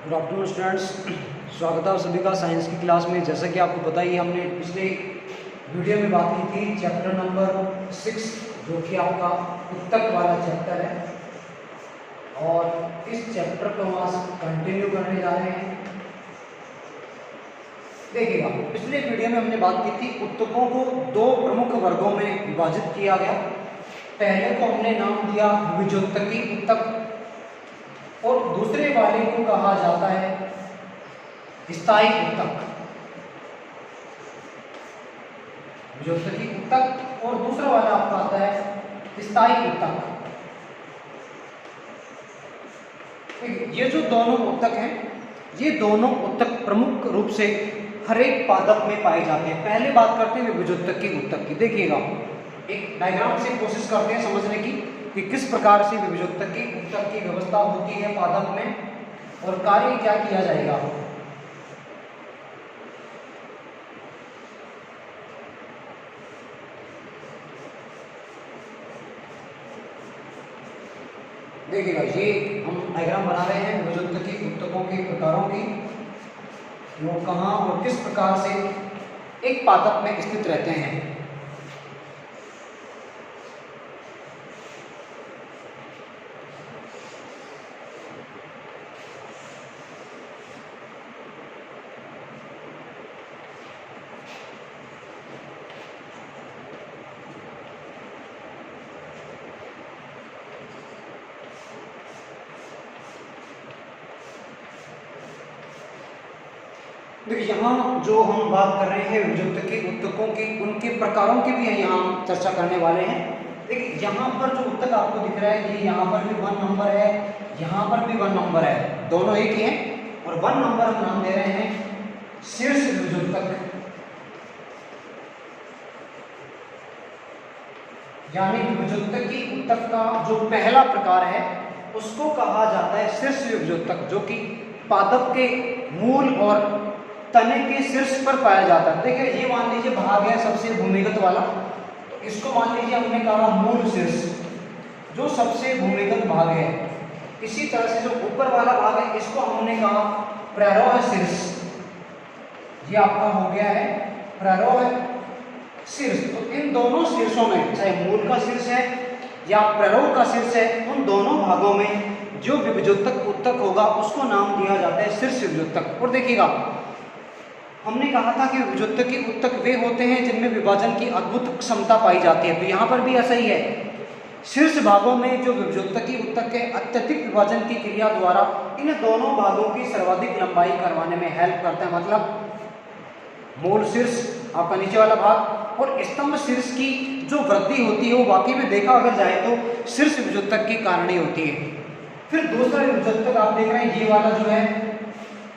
Good afternoon students, स्वागत है आप सभी का साइंस की क्लास में। जैसा कि आपको पता ही हमने पिछले वीडियो में बात की थी चैप्टर नंबर 6 जो कि आपका उत्तक वाला चैप्टर है, और इस चैप्टर को हम आज कंटिन्यू करने जा रहे हैं। देखिएगा, पिछले वीडियो में हमने बात की थी उत्तकों को दो प्रमुख वर्गों में विभाजित किया गया। पहले को हमने नाम दिया विभुजोत्तकी उत्तक और दूसरे वाले को कहा जाता है स्थायी उत्तक। विभुजोत्तकी उत्तक और दूसरा वाला आपका आता है स्थायी उत्तक। ये जो दोनों उत्तक हैं, ये दोनों उत्तक प्रमुख रूप से हर एक पादप में पाए जाते हैं। पहले बात करते हैं विभुजोत्तकी उत्तक की। देखिएगा, एक डायग्राम से कोशिश करते हैं समझने की कि किस प्रकार से विभुजोत्तकी उत्तक की व्यवस्था होती है पादप में और कार्य क्या किया जाएगा। देखिएगा, ये हम डायग्राम बना रहे हैं विभुजोत्तकी उत्तकों के प्रकारों की, वो कहाँ और किस प्रकार से एक पादप में स्थित रहते हैं। देखिए, यहाँ जो हम बात कर रहे हैं विभुजोत्तकी उत्तकों की, उनके प्रकारों की भी यहाँ हम चर्चा करने वाले हैं। देखिए, यहाँ पर जो उत्तक आपको दिख रहा है, ये यहाँ पर भी 1 नंबर है, यहाँ पर भी 1 नंबर है, दोनों एक ही हैं। और 1 नंबर हम नाम दे रहे हैं शीर्ष विभुजोत्तक, यानी विभुजोत्तकी उत्तक का जो पहला प्रकार है उसको कहा जाता है शीर्ष विभुजोत्तक, जो कि पादप के मूल और तने के शीर्ष पर पाया जाता है। देखिए, ये मान लीजिए भाग है सबसे भूमिगत वाला, तो इसको मान लीजिए हमने कहा मूल शीर्ष, जो सबसे भूमिगत भाग है। इसी तरह से जो ऊपर वाला भाग है इसको हमने कहा प्रारोह शीर्ष। ये आपका हो गया है प्रारोह शीर्ष। तो इन दोनों शीर्षों में, चाहे मूल का शीर्ष है या प्रारोह का शीर्ष है, उन दोनों भागों में जो विभुजोत्तक उत्तक होगा उसको नाम दिया जाता है शीर्ष विभुजोत्तक। और देखिएगा, हमने कहा था कि विभुजोत्तकी उत्तक वे होते हैं जिनमें विभाजन की अद्भुत क्षमता पाई जाती है, तो यहाँ पर भी ऐसा ही है। शीर्ष भागों में जो विभुजोत्तकी उत्तक है अत्यधिक विभाजन की क्रिया द्वारा इन दोनों भागों की सर्वाधिक लंबाई करवाने में हेल्प करता है। मतलब मूल शीर्ष आपका नीचे वाला भाग और स्तंभ शीर्ष की जो वृद्धि होती है वो वाकई में देखा अगर जाए तो शीर्ष विभुजोत्तक के कारण ही होती है। फिर दूसरा विभुजोत्तक आप देख रहे हैं, ये वाला जो है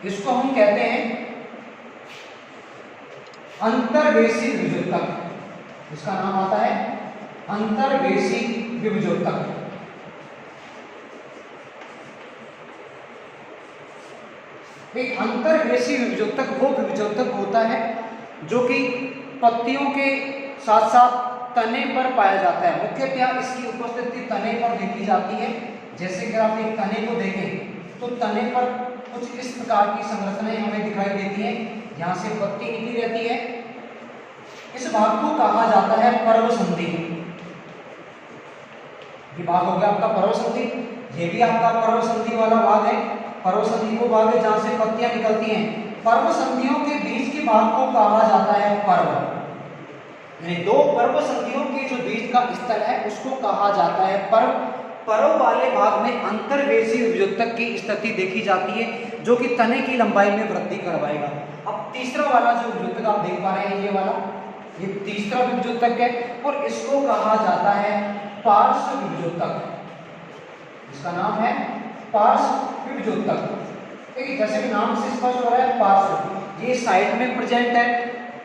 इसको हम कहते हैं अंतर्वेशी विभुजोत्तक। इसका नाम आता है अंतर्वेशी विभुजोत्तक। एक अंतर्वेशी विभुजोत्तक वो विभुजोत्तक होता है जो कि पत्तियों के साथ साथ तने पर पाया जाता है। मुख्यतः इसकी उपस्थिति तने पर देखी जाती है। जैसे कि आप एक तने को देखें तो तने पर कुछ इस प्रकार की संरचनाएं हमें दिखाई देती है। यहाँ से पत्ती निकली रहती है। इस भाग को कहा जाता है पर्वसंधि। ये भाग हो गया आपका पर्वसंधि। ये भी आपका पर्वसंधि वाला भाग है। पर्वसंधि वो भाग है जहाँ से पत्तियां निकलती हैं। पर्वसंधियों के बीच के भाग को कहा जाता है पर्व। यानी दो पर्वसंधियों के जो बीच का स्थल है उसको कहा जाता है पर्व। पर्व वाले भाग में अंतर्वेशी विभुजोत्तक की स्थिति देखी जाती है, जो कि तने की लंबाई में वृद्धि करवाएगा। अब तीसरा वाला जो विभुजोत्तक आप देख पा रहे हैं, ये वाला, ये तीसरा विभुजोत्तक है और इसको कहा जाता है पार्श्व विभुजोत्तक। इसका नाम है पार्श्व विभुजोत्तक। देखिए, जैसे कि नाम से स्पष्ट हो रहा है, पार्श्व ये साइड में प्रेजेंट है।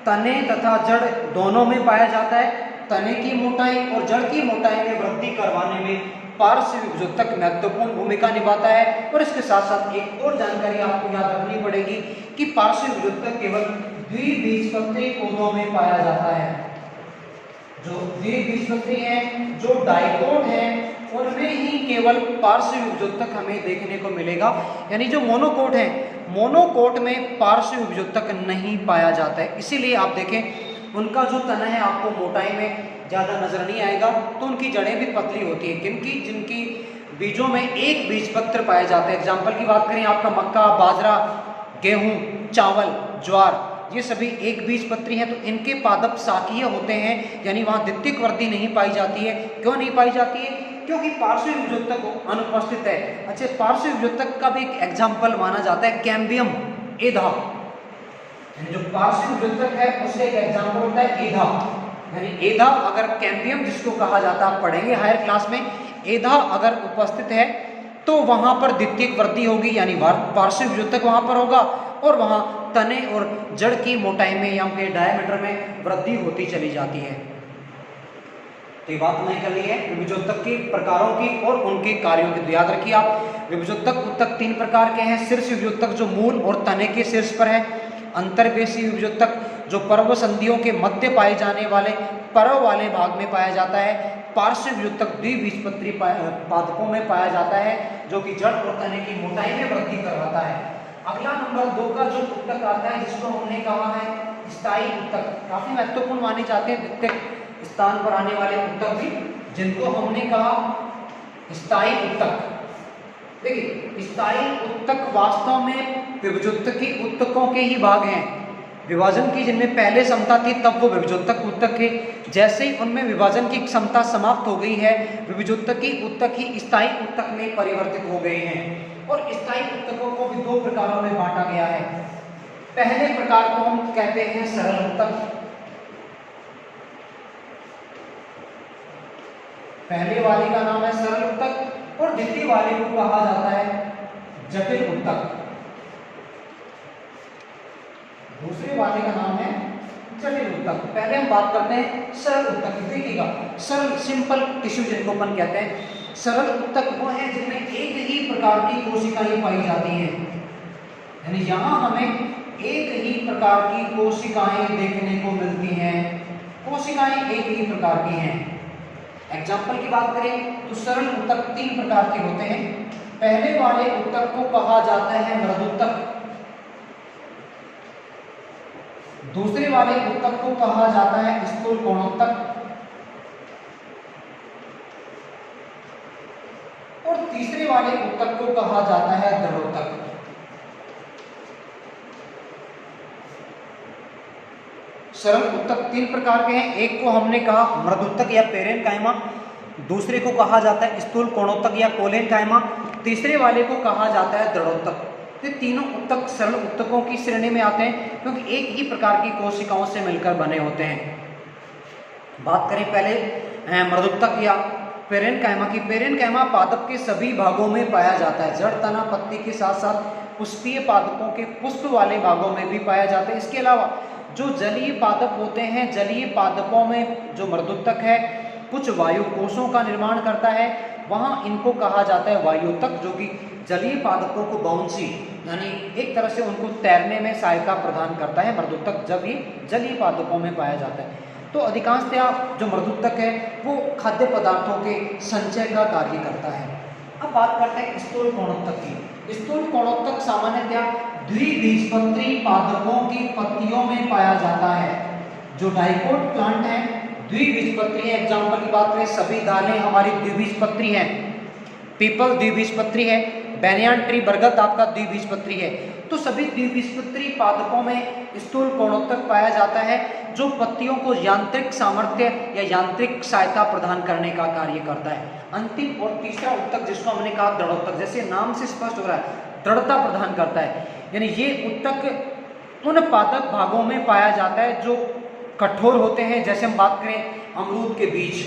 तने तथा जड़ दोनों में पाया जाता है। तने की मोटाई और जड़ की मोटाई में वृद्धि करवाने में पार्श्व विभुजोत्तक महत्वपूर्ण भूमिका निभाता है। और इसके साथ साथ एक और जानकारी आपको याद रखनी पड़ेगी कि पार्श्व विभुजोत्तक केवल द्विबीजपत्री पौधों में पाया जाता है। जो द्विबीजपत्री हैं, जो डाइकोट हैं, उनमें ही केवल पार्श्व उपयोजक हमें देखने को मिलेगा। यानी जो मोनोकोट है, मोनोकोट में पार्श्व उपयोजक नहीं पाया जाता है। इसीलिए आप देखें उनका जो तना है आपको मोटाई में ज़्यादा नजर नहीं आएगा, तो उनकी जड़ें भी पतली होती है, क्योंकि जिनकी बीजों में एक बीजपत्र पाए जाते हैं। एग्जाम्पल की बात करें, आपका मक्का, बाजरा, गेहूं, चावल, ज्वार, ये सभी एक बीजपत्री हैं, तो इनके पादप शाकीय होते हैं, यानी वहाँ द्वितीयक वृद्धि नहीं पाई जाती है। क्यों नहीं पाई जाती है? क्योंकि पार्श्व उपयोजक अनुपस्थित है। अच्छा, पार्श्व उपयोजक का भी एक एग्जाम्पल माना जाता है कैम्बियम एधा, जो पार्श्व उपयोजक है उसका एक एग्जाम्पल होता है एधा। यानी एधा अगर कैम्बियम जिसको कहा जाता है, आप पढ़ेंगे हायर क्लास में, एधा अगर उपस्थित है तो वहां पर द्वितीयक वृद्धि होगी, यानी पार्श्व उपयोजक वहां पर होगा और वहां तने और जड़ की मोटाई में या फिर डायमीटर में वृद्धि होती चली जाती है। तो ये बात नहीं करनी है विभुजोतक के प्रकारों की और उनके कार्यों की। तो याद रखिए आप, विभुजोतक उत्तक 3 प्रकार के हैं। शीर्ष विभुजोतक जो मूल और तने के शीर्ष पर है, अंतर्वेशी विभुजोतक जो पर्व संधियों के मध्य पाए जाने वाले पर्व वाले भाग में पाया जाता है, पार्श्व विभुजोतक द्विबीजपत्री पादपों में पाया जाता है, जो कि जड़ और तने की मोटाई में वृद्धि करवाता है। अगला नंबर 2 का जो उत्तक आता है, जिसको हमने कहा है स्थायी उत्तक, काफी महत्वपूर्ण माने जाते हैं द्वितीयक स्थान पर आने वाले उत्तक भी, जिनको हमने कहा स्थायी उत्तक। देखिए, स्थायी उत्तक वास्तव में विभुजोतकी उत्तकों के ही भाग हैं। विभाजन की जिनमें पहले क्षमता थी तब वो विभुजोतक उत्तक है। जैसे ही उनमें विभाजन की क्षमता समाप्त हो गई है, विभुजोतकी उत्तक ही स्थायी उत्तक में परिवर्तित हो गए हैं। और स्थायी उत्तकों को भी 2 प्रकारों में बांटा गया है। पहले प्रकार को हम कहते हैं सरल उत्तक, पहले वाले का नाम है सरल उत्तक और द्वितीय वाले को कहा जाता है जटिल उत्तक। दूसरे वाले का नाम है जटिल उत्तक। पहले हम बात करते हैं सरल उत्तक। देखिएगा, सरल सिंपल टिश्यू जिनको अपन कहते हैं, सरल उत्तक वो है जिनमें एक ही प्रकार की कोशिकाएं पाई जाती हैं। यानी यहाँ हमें एक ही प्रकार की कोशिकाएं देखने को मिलती हैं, कोशिकाएं एक ही प्रकार की हैं। एग्जाम्पल की बात करें तो सरल उत्तक 3 प्रकार के होते हैं। पहले वाले उत्तक को कहा जाता है मृदुत्तक, दूसरे वाले उत्तक को कहा जाता है स्थूल कोणोत्तक और तीसरे वाले उत्तक को कहा जाता है दृढ़ोत्तक। सरल उत्तक 3 प्रकार के हैं। एक को हमने कहा मृदुत्तक या पेरेनकाइमा, दूसरे को कहा जाता है स्थूल कोणोत्तक या कोलेनकाइमा, तीसरे वाले को कहा जाता है दृढ़ोत्तक। ये तीनों उत्तक सरल उत्तकों की श्रेणी में आते हैं, क्योंकि एक ही प्रकार की कोशिकाओं से मिलकर बने होते हैं। बात करें पहले मृदुत्तक या पेरेनकाइमा की। पेरेनकाइमा पादप के सभी भागों में पाया जाता है, जड़, तना, पत्ती के साथ साथ पुष्पीय पादपों के पुष्प वाले भागों में भी पाया जाता है। इसके अलावा जो जलीय पादप होते हैं, जलीय पादपों में जो मृदुत्तक है कुछ वायु कोशों का निर्माण करता है, वहाँ इनको कहा जाता है वायुत्तक, जो कि जलीय पादपों को बाउंसी यानी एक तरह से उनको तैरने में सहायता प्रदान करता है मृदुत्तक, जब ये जलीय पादपों में पाया जाता है। तो अधिकांशतया जो मृदुत्तक है वो खाद्य पदार्थों के संचय का कार्य करता है। अब बात करते हैं स्थूल कोणोत्तक की। स्थूल कोणोत्तक सामान्यतया द्विबीजपत्री पादपों की पत्तियों में पाया जाता है। जो डाइकोट प्लांट है द्विबीजपत्री है। एग्जाम्पल की बात करें, सभी दालें हमारी द्विबीजपत्री हैं। पीपल द्विबीजपत्री है, बैनियान ट्री बरगद आपका द्विबीजपत्री है। तो सभी द्विबीजपत्री पादपों में स्थूल कोणोत्तक पाया जाता है, जो पत्तियों को यांत्रिक सामर्थ्य या यांत्रिक सहायता प्रदान करने का कार्य करता है। अंतिम और तीसरा उत्तक जिसको हमने कहा दृढ़ोत्तक, जैसे नाम से स्पष्ट हो रहा है दृढ़ता प्रदान करता है। यानी ये उत्तक उन पादप भागों में पाया जाता है जो कठोर होते हैं। जैसे हम बात करें अमरूद के बीज,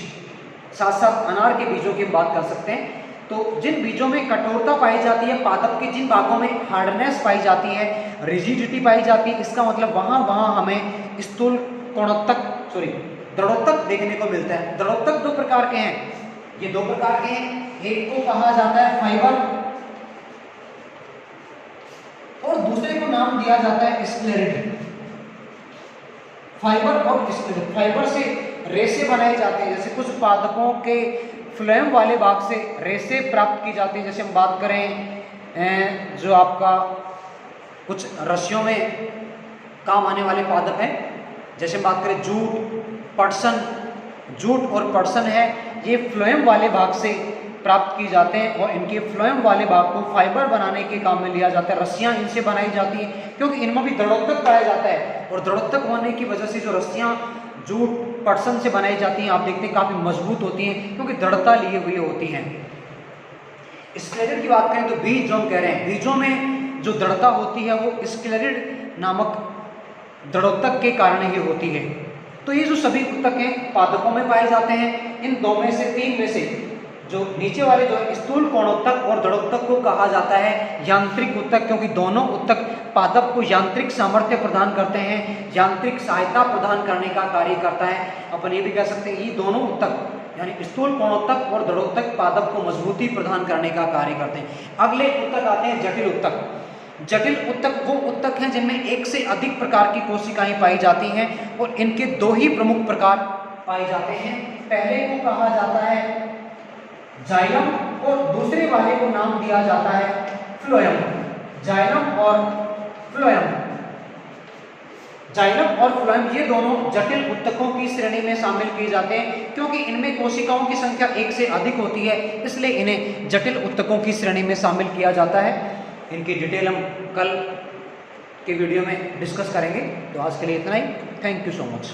साथ साथ अनार के बीजों की बात कर सकते हैं। तो जिन बीजों में कठोरता पाई जाती है, पादप के जिन भागों में हार्डनेस पाई जाती है, रिजिडिटी पाई जाती है, इसका मतलब वहाँ हमें स्थूल कोणोत्तक दृढ़ोत्तक देखने को मिलता है। दृढ़ोत्तक 2 प्रकार के हैं, ये 2 प्रकार के हैं। एक को कहा जाता है फाइबर और दूसरे को नाम दिया जाता है स्क्लेरिड। फाइबर और स्क्लेरिड, फाइबर से रेशे बनाए जाते हैं। जैसे कुछ पादपों के फ्लोएम वाले भाग से रेशे प्राप्त की जाती है। जैसे हम बात करें जो आपका कुछ रस्सियों में काम आने वाले पादप हैं, जैसे हम बात करें जूट, पटसन, जूट और पटसन है, ये फ्लोएम वाले भाग से प्राप्त की जाते हैं और इनके फ्लोएम वाले भाग को फाइबर बनाने के काम में लिया जाता है। रस्सियाँ इनसे बनाई जाती हैं क्योंकि इनमें भी दृढ़ोत्तक पाया जाता है और दृढ़ोत्तक होने की वजह से जो रस्सियाँ जूट पटसन से बनाई जाती हैं आप देखते हैं काफ़ी मजबूत होती हैं क्योंकि दृढ़ता लिए हुई होती हैं। स्क्लेरिड की बात करें तो बीज जो हम कह रहे हैं, बीजों में जो दृढ़ता होती है वो स्क्लेरिड नामक दृढ़ोत्तक के कारण ही होती है। तो ये जो सभी उत्तक हैं पादपों में पाए जाते हैं। इन दो में से तीन में से जो नीचे वाले जो स्थूल कोणोत्तक और दृढ़ोत्तक को कहा जाता है यांत्रिक उत्तक, क्योंकि दोनों उत्तक पादप को यांत्रिक सामर्थ्य प्रदान करते हैं, यांत्रिक सहायता प्रदान करने का कार्य करता है। अपन ये भी कह सकते हैं ये दोनों उत्तक यानी स्थूल कोणोत्तक और दृढ़ोत्तक पादप को मजबूती प्रदान करने का कार्य करते हैं। अगले उत्तक आते हैं जटिल उत्तक। जटिल उत्तक वो उत्तक हैं जिनमें एक से अधिक प्रकार की कोशिकाएं पाई जाती हैं और इनके दो ही प्रमुख प्रकार पाए जाते हैं। पहले को कहा जाता है जाइलम और दूसरे वाले को नाम दिया जाता है फ्लोएम। जाइलम और फ्लोएम, जाइलम और फ्लोएम ये दोनों जटिल उत्तकों की श्रेणी में शामिल किए जाते हैं क्योंकि इनमें कोशिकाओं की संख्या एक से अधिक होती है, इसलिए इन्हें जटिल उत्तकों की श्रेणी में शामिल किया जाता है। इनकी डिटेल हम कल के वीडियो में डिस्कस करेंगे। तो आज के लिए इतना ही। Thank you so much.